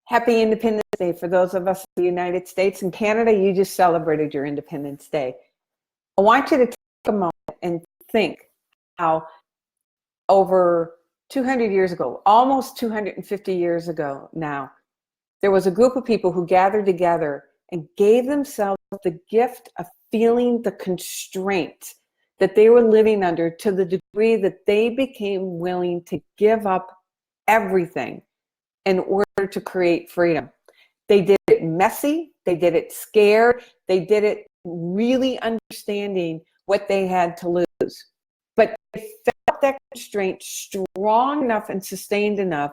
Happy Independence Day for those of us in the United States. and Canada, you just celebrated your Independence Day. I want you to take a moment and think how over 200 years ago, almost 250 years ago now, there was a group of people who gathered together and gave themselves the gift of feeling the constraint that they were living under, to the degree that they became willing to give up everything in order to create freedom. They did it messy, they did it scared, they did it really understanding what they had to lose. But they felt that constraint strong enough and sustained enough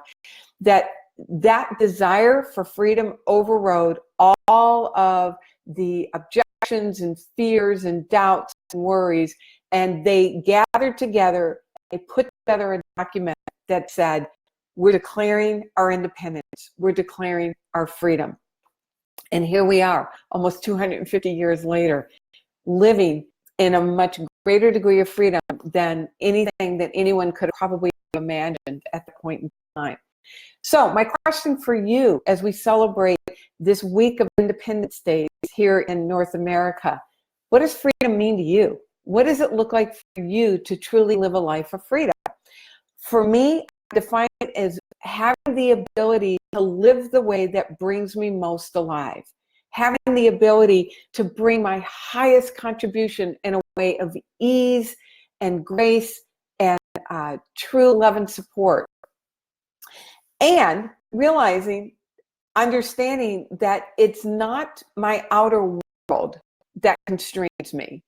that that desire for freedom overrode all of the objections and fears and doubts and worries. And they gathered together, they put together a document that said, we're declaring our independence, we're declaring our freedom. And here we are, almost 250 years later, living in a much greater degree of freedom than anything that anyone could have probably imagined at the point in time. So my question for you, as we celebrate this week of Independence Day here in North America, what does freedom mean to you? What does it look like for you to truly live a life of freedom? For me, I define it as having the ability to live the way that brings me most alive, having the ability to bring my highest contribution in a way of ease and grace and true love and support. And realizing, understanding that it's not my outer world that constrains me.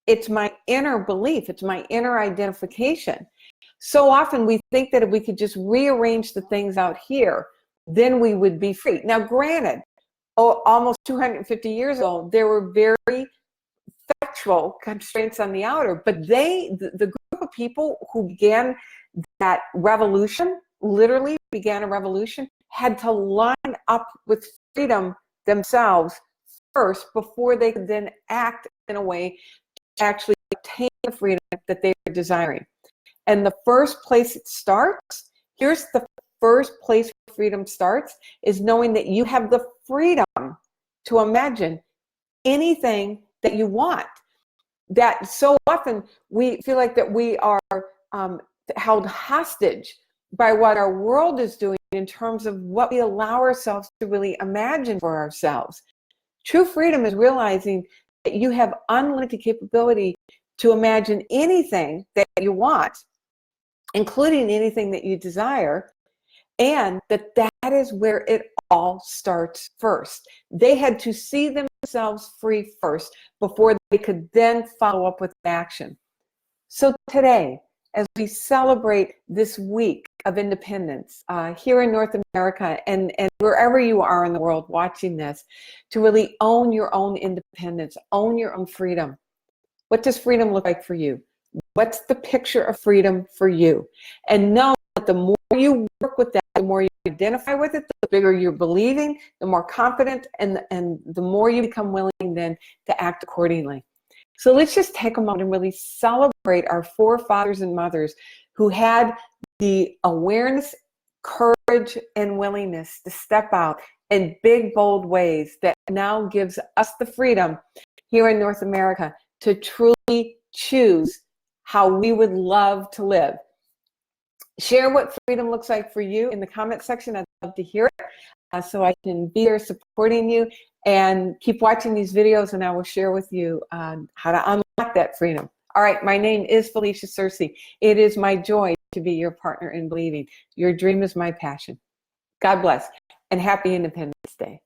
It's my inner belief. It's my inner identification. So often we think that if we could just rearrange the things out here, then we would be free. Now, granted, almost 250 years ago, there were very factual constraints on the outer, but the group of people who began that revolution, literally began a revolution, had to line up with freedom themselves first before they could then act in a way to actually obtain the freedom that they were desiring. And the first place it starts, here's the first place freedom starts, is knowing that you have the freedom to imagine anything that you want. That so often we feel like that we are held hostage by what our world is doing in terms of what we allow ourselves to really imagine for ourselves. True freedom is realizing that you have unlimited capability to imagine anything that you want, including anything that you desire, and that is where it all starts first. They had to see themselves free first before they could then follow up with action. So today, as we celebrate this week of independence here in North America and wherever you are in the world watching this, to really own your own independence, own your own freedom. What does freedom look like for you? What's the picture of freedom for you? And know that the more you work with that, the more you identify with it, the bigger you're believing, the more confident, and the more you become willing then to act accordingly. So let's just take a moment and really celebrate our forefathers and mothers who had the awareness, courage, and willingness to step out in big, bold ways that now gives us the freedom here in North America to truly choose how we would love to live. Share what freedom looks like for you in the comment section. I'd love to hear it so I can be there supporting you, and keep watching these videos, and I will share with you how to unlock that freedom. All right, my name is Felicia Searcy. It is my joy to be your partner in believing. Your dream is my passion. God bless, and happy Independence Day.